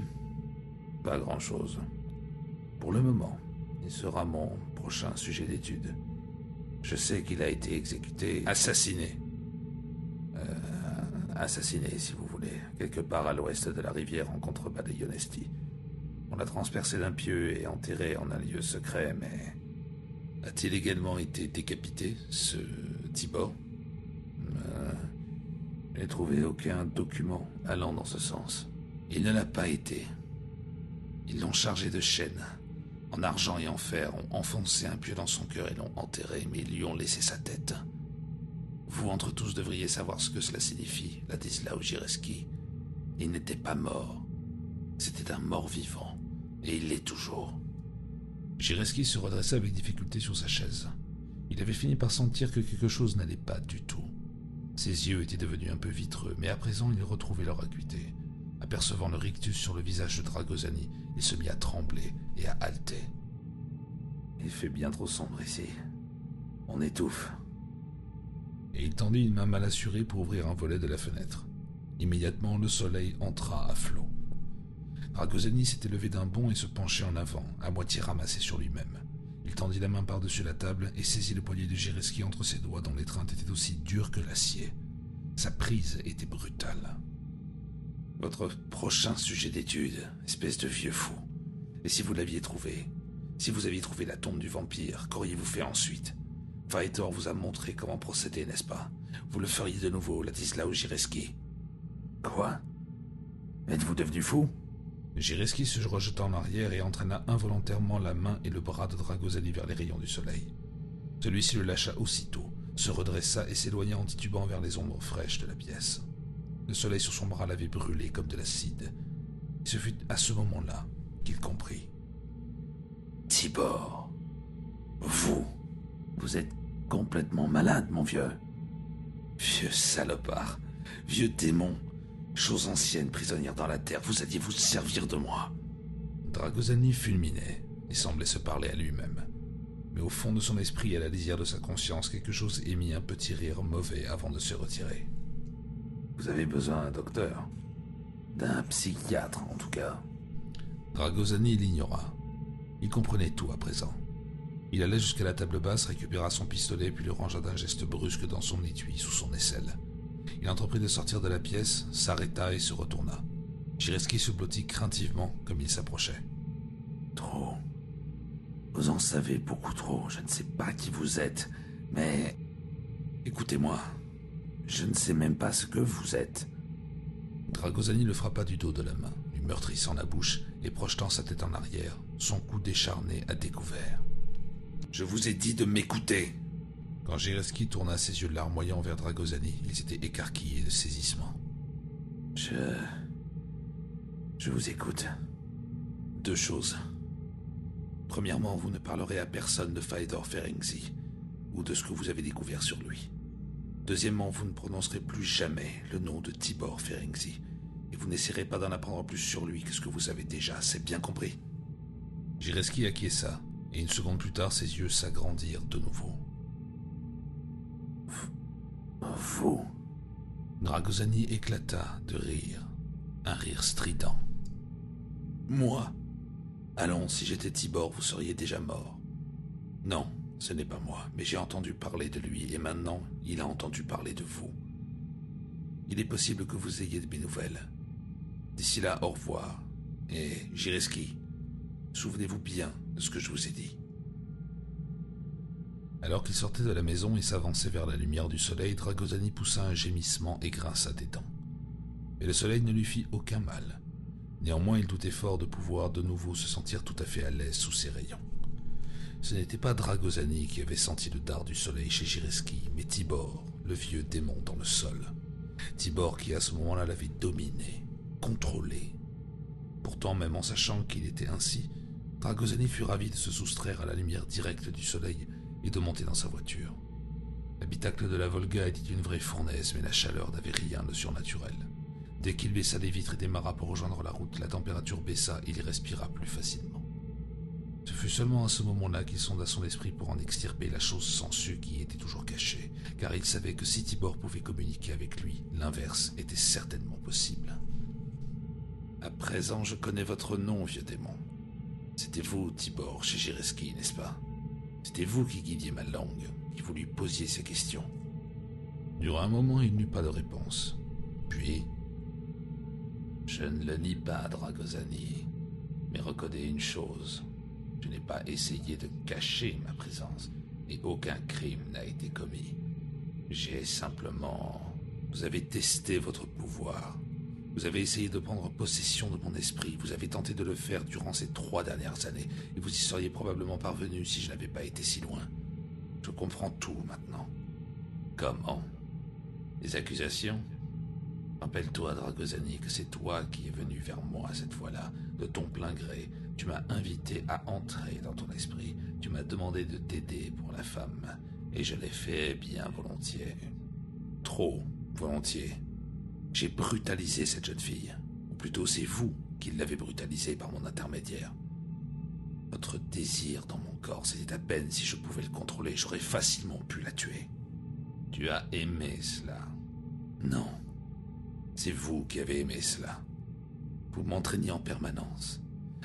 Pas grand-chose. Pour le moment, il sera mon prochain sujet d'étude. Je sais qu'il a été exécuté... Assassiné. Assassiné, si vous voulez, quelque part à l'ouest de la rivière en contrebas des Ionesti. On l'a transpercé d'un pieu et enterré en un lieu secret, mais... A-t-il également été décapité, ce Tibor? Je n'ai trouvé aucun document allant dans ce sens. Il ne l'a pas été. Ils l'ont chargé de chaînes, en argent et en fer, ont enfoncé un pieu dans son cœur et l'ont enterré, mais ils lui ont laissé sa tête. Vous, entre tous, devriez savoir ce que cela signifie, Ladislas Jireski. Il n'était pas mort. C'était un mort-vivant, et il l'est toujours. Jireski se redressa avec difficulté sur sa chaise. Il avait fini par sentir que quelque chose n'allait pas du tout. Ses yeux étaient devenus un peu vitreux, mais à présent il retrouvait leur acuité. Apercevant le rictus sur le visage de Dragosani, il se mit à trembler et à halter. Il fait bien trop sombre ici. On étouffe. Et il tendit une main mal assurée pour ouvrir un volet de la fenêtre. Immédiatement, le soleil entra à flot. Dragosani s'était levé d'un bond et se penchait en avant, à moitié ramassé sur lui-même. Il tendit la main par-dessus la table et saisit le poignet de Jireski entre ses doigts dont l'étreinte était aussi dure que l'acier. Sa prise était brutale. « Votre prochain sujet d'étude, espèce de vieux fou. Et si vous l'aviez trouvé, si vous aviez trouvé la tombe du vampire, qu'auriez-vous fait ensuite? Faetor vous a montré comment procéder, n'est-ce pas? Vous le feriez de nouveau, Ladislas Jireski. » Quoi? Êtes-vous devenu fou? Jireski se rejeta en arrière et entraîna involontairement la main et le bras de Dragosani vers les rayons du soleil. Celui-ci le lâcha aussitôt, se redressa et s'éloigna en titubant vers les ombres fraîches de la pièce. Le soleil sur son bras l'avait brûlé comme de l'acide. Et ce fut à ce moment-là qu'il comprit. Tibor, vous êtes complètement malade, mon vieux. Vieux salopard, vieux démon, chose ancienne prisonnière dans la terre, vous alliez vous servir de moi. Dragosani fulminait et semblait se parler à lui-même. Mais au fond de son esprit et à la lisière de sa conscience, quelque chose émit un petit rire mauvais avant de se retirer. Vous avez besoin d'un docteur. D'un psychiatre, en tout cas. Dragosani l'ignora. Il comprenait tout à présent. Il allait jusqu'à la table basse, récupéra son pistolet puis le rangea d'un geste brusque dans son étui sous son aisselle. Il entreprit de sortir de la pièce, s'arrêta et se retourna. Jireski se blottit craintivement comme il s'approchait. Trop. Vous en savez beaucoup trop. Je ne sais pas qui vous êtes, mais... Écoutez-moi. Je ne sais même pas ce que vous êtes. Dragosani le frappa du dos de la main, lui meurtrissant la bouche et projetant sa tête en arrière, son cou décharné à découvert. Je vous ai dit de m'écouter. Quand Jireski tourna ses yeux larmoyants vers Dragosani, ils étaient écarquillés de saisissement. Je vous écoute. 2 choses. Premièrement, vous ne parlerez à personne de Faedor Ferenczi ou de ce que vous avez découvert sur lui. Deuxièmement, vous ne prononcerez plus jamais le nom de Tibor Ferenczi et vous n'essaierez pas d'en apprendre plus sur lui que ce que vous savez déjà, c'est bien compris? Jireski acquiesça, et une seconde plus tard, ses yeux s'agrandirent de nouveau. Vous... Dragosani éclata de rire, un rire strident. Moi? Allons, si j'étais Tibor, vous seriez déjà mort. Non, ce n'est pas moi, mais j'ai entendu parler de lui, et maintenant, il a entendu parler de vous. Il est possible que vous ayez de mes nouvelles. D'ici là, au revoir. Et Jireski, souvenez-vous bien de ce que je vous ai dit. Alors qu'il sortait de la maison et s'avançait vers la lumière du soleil, Dragosani poussa un gémissement et grinça des dents. Mais le soleil ne lui fit aucun mal. Néanmoins, il doutait fort de pouvoir de nouveau se sentir tout à fait à l'aise sous ses rayons. Ce n'était pas Dragosani qui avait senti le dard du soleil chez Jireski, mais Tibor, le vieux démon dans le sol. Tibor qui à ce moment-là l'avait dominé, contrôlé. Pourtant, même en sachant qu'il était ainsi, Dragosani fut ravi de se soustraire à la lumière directe du soleil et de monter dans sa voiture. L'habitacle de la Volga était une vraie fournaise, mais la chaleur n'avait rien de surnaturel. Dès qu'il baissa les vitres et démarra pour rejoindre la route, la température baissa et il respira plus facilement. Ce fut seulement à ce moment-là qu'il sonda son esprit pour en extirper la chose sangsue qui était toujours cachée, car il savait que si Tibor pouvait communiquer avec lui, l'inverse était certainement possible. À présent, je connais votre nom, vieux démon. C'était vous, Tibor, chez Jireski, n'est-ce pas? C'était vous qui guidiez ma langue, qui vous lui posiez ces questions. Durant un moment, il n'eut pas de réponse. Puis... Je ne le nie pas, Dragosani, mais reconnais une chose. Je n'ai pas essayé de cacher ma présence, et aucun crime n'a été commis. J'ai simplement... Vous avez testé votre pouvoir. Vous avez essayé de prendre possession de mon esprit. Vous avez tenté de le faire durant ces 3 dernières années, et vous y seriez probablement parvenu si je n'avais pas été si loin. Je comprends tout maintenant. Comment? Les accusations? Rappelle-toi, Dragosani, que c'est toi qui es venu vers moi cette fois-là, de ton plein gré. Tu m'as invité à entrer dans ton esprit. Tu m'as demandé de t'aider pour la femme, et je l'ai fait bien volontiers. Trop volontiers. J'ai brutalisé cette jeune fille, ou plutôt c'est vous qui l'avez brutalisée par mon intermédiaire. Votre désir dans mon corps, c'était à peine si je pouvais le contrôler, j'aurais facilement pu la tuer. Tu as aimé cela? Non. C'est vous qui avez aimé cela. Vous m'entraîniez en permanence.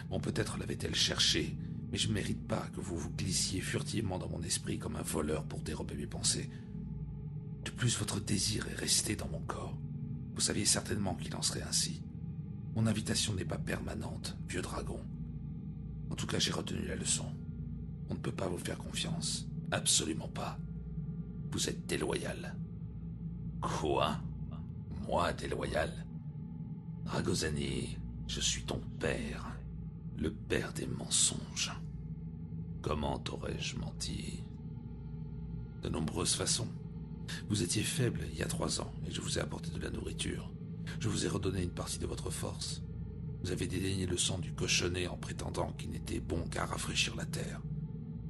Bon, peut-être l'avait-elle cherché, mais je ne mérite pas que vous vous glissiez furtivement dans mon esprit comme un voleur pour dérober mes pensées. De plus, votre désir est resté dans mon corps. Vous saviez certainement qu'il en serait ainsi. Mon invitation n'est pas permanente, vieux dragon. En tout cas, j'ai retenu la leçon. On ne peut pas vous faire confiance. Absolument pas. Vous êtes déloyal. Quoi? Moi, déloyal? Dragosani, je suis ton père, le père des mensonges. Comment t'aurais-je menti? De nombreuses façons. Vous étiez faible il y a 3 ans et je vous ai apporté de la nourriture. Je vous ai redonné une partie de votre force. Vous avez dédaigné le sang du cochonnet en prétendant qu'il n'était bon qu'à rafraîchir la terre.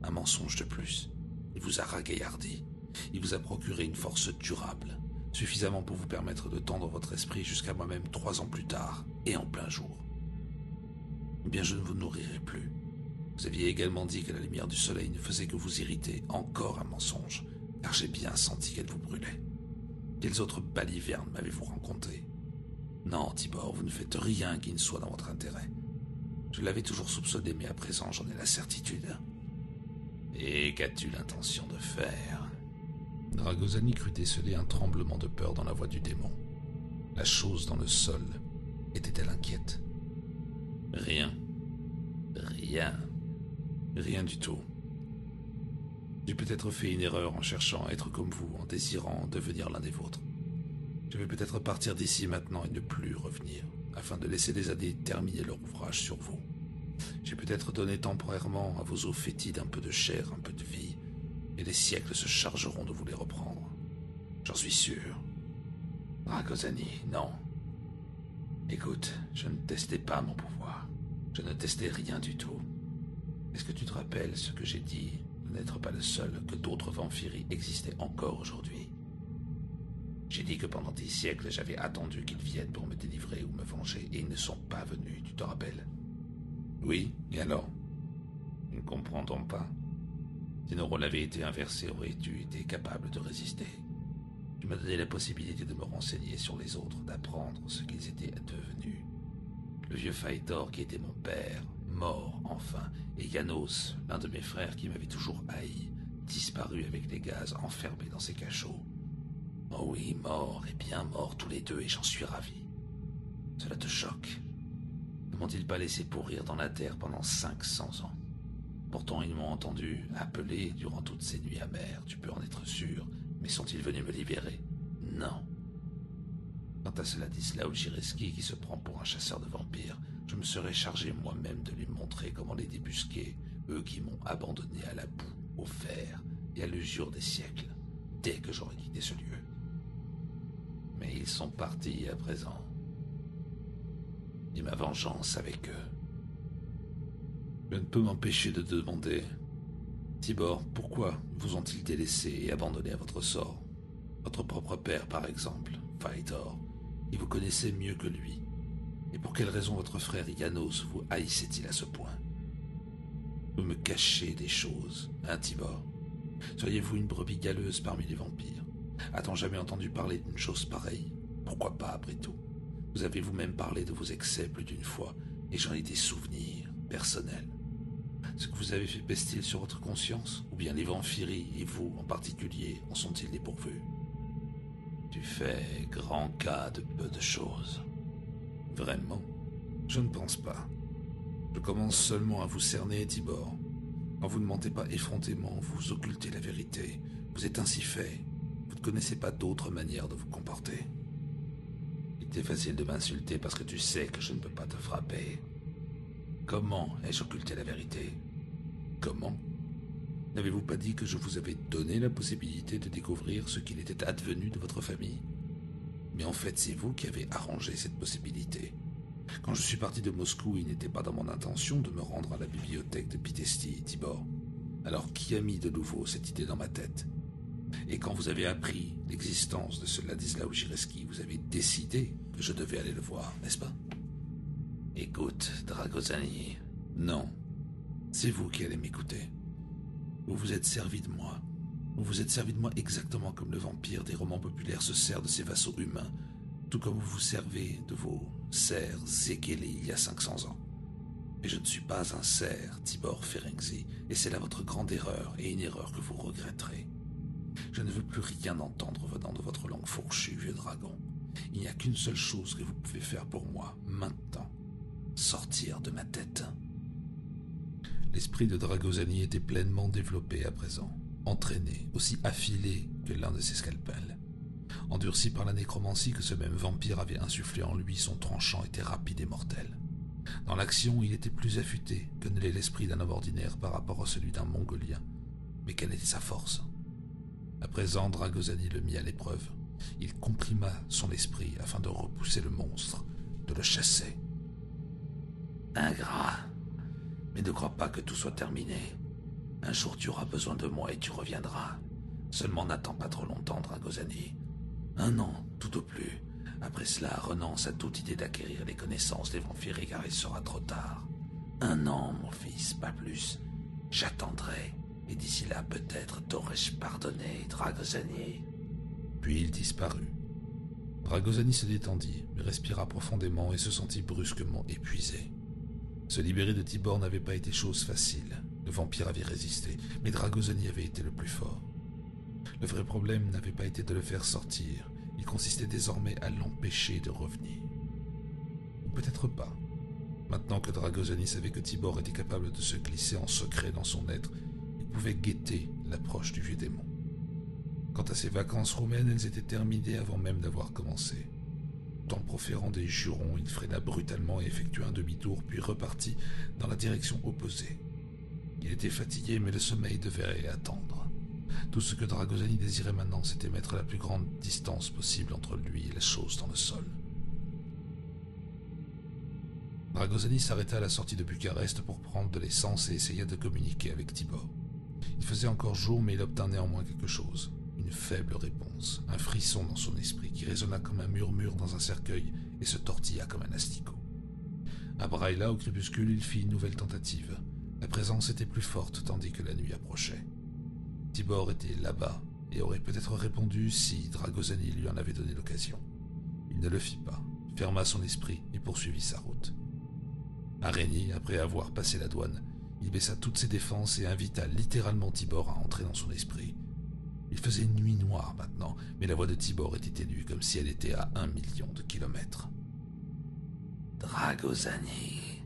Un mensonge de plus. Il vous a ragaillardi. Il vous a procuré une force durable, suffisamment pour vous permettre de tendre votre esprit jusqu'à moi-même 3 ans plus tard, et en plein jour. Eh bien, je ne vous nourrirai plus. Vous aviez également dit que la lumière du soleil ne faisait que vous irriter, encore un mensonge, car j'ai bien senti qu'elle vous brûlait. Quelles autres balivernes m'avez-vous rencontré? Non, Tibor, vous ne faites rien qui ne soit dans votre intérêt. Je l'avais toujours soupçonné, mais à présent j'en ai la certitude. Et qu'as-tu l'intention de faire? Dragosani crut déceler un tremblement de peur dans la voix du démon. La chose dans le sol était-elle inquiète? Rien. Rien. Rien du tout. J'ai peut-être fait une erreur en cherchant à être comme vous, en désirant devenir l'un des vôtres. Je vais peut-être partir d'ici maintenant et ne plus revenir, afin de laisser les années terminer leur ouvrage sur vous. J'ai peut-être donné temporairement à vos os fétides un peu de chair, un peu de vie, et les siècles se chargeront de vous les reprendre. J'en suis sûr. Dragosani, non. Écoute, je ne testais pas mon pouvoir. Je ne testais rien du tout. Est-ce que tu te rappelles ce que j'ai dit, de n'être pas le seul, que d'autres Vamphyries existaient encore aujourd'hui? J'ai dit que pendant des siècles, j'avais attendu qu'ils viennent pour me délivrer ou me venger, et ils ne sont pas venus, tu te rappelles? Oui, et alors? Ne comprends-t-on pas? Si nos rôles avaient été inversés, aurais-tu été capable de résister? Tu m'as donné la possibilité de me renseigner sur les autres, d'apprendre ce qu'ils étaient devenus. Le vieux Phaétor qui était mon père, mort enfin, et Janos, l'un de mes frères qui m'avait toujours haï, disparu avec les gaz, enfermés dans ses cachots. Oh oui, mort, et bien morts tous les deux, et j'en suis ravi. Cela te choque? Ne m'ont-ils pas laissé pourrir dans la terre pendant 500 ans? Pourtant ils m'ont entendu appeler durant toutes ces nuits amères, tu peux en être sûr, mais sont-ils venus me libérer? Non. Quant à ce Ladislav Gireski qui se prend pour un chasseur de vampires, je me serais chargé moi-même de lui montrer comment les débusquer, eux qui m'ont abandonné à la boue, au fer et à l'usure des siècles, dès que j'aurais quitté ce lieu. Mais ils sont partis à présent. Et ma vengeance avec eux. Je ne peux m'empêcher de demander, Tibor, pourquoi vous ont-ils délaissé et abandonné à votre sort? Votre propre père, par exemple, Phaétor, qui vous connaissait mieux que lui. Et pour quelle raison votre frère Janos vous haïssait-il à ce point? Vous me cachez des choses, hein, Tibor? Seriez-vous une brebis galeuse parmi les vampires? A-t-on jamais entendu parler d'une chose pareille? Pourquoi pas, après tout? Vous avez vous-même parlé de vos excès plus d'une fois, et j'en ai des souvenirs personnels. Ce que vous avez fait pèse-t-il sur votre conscience? Ou bien les Vamphyries, et vous en particulier, en sont-ils dépourvus? Tu fais grand cas de peu de choses. Vraiment? Je ne pense pas. Je commence seulement à vous cerner, Tibor. Quand vous ne mentez pas effrontément, vous occultez la vérité. Vous êtes ainsi fait. Vous ne connaissez pas d'autre manière de vous comporter. Il est facile de m'insulter parce que tu sais que je ne peux pas te frapper. Comment ai-je occulté la vérité? Comment? N'avez-vous pas dit que je vous avais donné la possibilité de découvrir ce qu'il était advenu de votre famille? Mais en fait, c'est vous qui avez arrangé cette possibilité. Quand je suis parti de Moscou, il n'était pas dans mon intention de me rendre à la bibliothèque de Pitesti, Tibor. Alors qui a mis de nouveau cette idée dans ma tête? Et quand vous avez appris l'existence de ce Ladislav Gireski, vous avez décidé que je devais aller le voir, n'est-ce pas? Écoute, Dragosani. Non, c'est vous qui allez m'écouter. Vous vous êtes servi de moi. Vous vous êtes servi de moi exactement comme le vampire des romans populaires se sert de ses vassaux humains, tout comme vous vous servez de vos serfs zéguélés il y a 500 ans. Mais je ne suis pas un cerf, Tibor Ferenczi, et c'est là votre grande erreur, et une erreur que vous regretterez. Je ne veux plus rien entendre venant de votre langue fourchue, vieux dragon. Il n'y a qu'une seule chose que vous pouvez faire pour moi, maintenant. Sortir de ma tête. L'esprit de Dragosani était pleinement développé à présent, entraîné, aussi affilé que l'un de ses scalpels. Endurci par la nécromancie que ce même vampire avait insufflé en lui, son tranchant était rapide et mortel. Dans l'action, il était plus affûté que ne l'est l'esprit d'un homme ordinaire par rapport à celui d'un Mongolien. Mais quelle était sa force? À présent, Dragosani le mit à l'épreuve. Il comprima son esprit afin de repousser le monstre, de le chasser. Ingrat, mais ne crois pas que tout soit terminé. Un jour tu auras besoin de moi et tu reviendras. Seulement n'attends pas trop longtemps, Dragosani. 1 an, tout au plus. Après cela, renonce à toute idée d'acquérir les connaissances des Vamphyries car il sera trop tard. 1 an, mon fils, pas plus. J'attendrai, et d'ici là, peut-être t'aurais-je pardonné, Dragosani. Puis il disparut. Dragosani se détendit, mais respira profondément et se sentit brusquement épuisé. Se libérer de Tibor n'avait pas été chose facile. Le vampire avait résisté, mais Dragosani avait été le plus fort. Le vrai problème n'avait pas été de le faire sortir, il consistait désormais à l'empêcher de revenir. Ou peut-être pas. Maintenant que Dragosani savait que Tibor était capable de se glisser en secret dans son être, il pouvait guetter l'approche du vieux démon. Quant à ses vacances roumaines, elles étaient terminées avant même d'avoir commencé. Tout en proférant des jurons, il freina brutalement et effectua un demi-tour, puis repartit dans la direction opposée. Il était fatigué, mais le sommeil devait attendre. Tout ce que Dragosani désirait maintenant, c'était mettre la plus grande distance possible entre lui et la chose dans le sol. Dragosani s'arrêta à la sortie de Bucarest pour prendre de l'essence et essaya de communiquer avec Tibor. Il faisait encore jour, mais il obtint néanmoins quelque chose. Une faible réponse, un frisson dans son esprit qui résonna comme un murmure dans un cercueil et se tortilla comme un asticot. À Braila, au crépuscule, il fit une nouvelle tentative. La présence était plus forte tandis que la nuit approchait. Tibor était là-bas et aurait peut-être répondu si Dragosani lui en avait donné l'occasion. Il ne le fit pas, ferma son esprit et poursuivit sa route. À Régny, après avoir passé la douane, il baissa toutes ses défenses et invita littéralement Tibor à entrer dans son esprit. Il faisait une nuit noire maintenant, mais la voix de Tibor était ténue comme si elle était à 1 million de kilomètres. « Dragosani,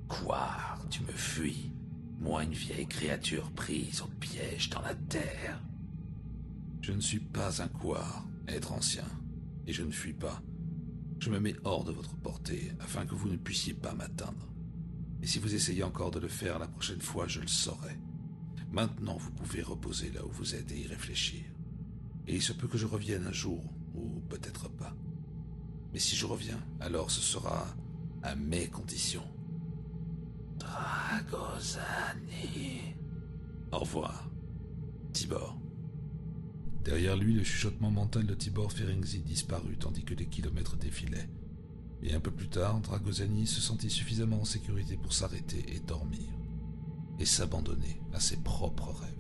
quoi, tu me fuis, moi une vieille créature prise au piège dans la terre. » Je ne suis pas un couard, être ancien, et je ne fuis pas. Je me mets hors de votre portée, afin que vous ne puissiez pas m'atteindre. Et si vous essayez encore de le faire la prochaine fois, je le saurai. Maintenant, vous pouvez reposer là où vous êtes et y réfléchir. Et il se peut que je revienne un jour, ou peut-être pas. Mais si je reviens, alors ce sera à mes conditions. Dragosani. Au revoir, Tibor. Derrière lui, le chuchotement mental de Tibor Ferenczi disparut tandis que les kilomètres défilaient. Et un peu plus tard, Dragosani se sentit suffisamment en sécurité pour s'arrêter et dormir, et s'abandonner à ses propres rêves.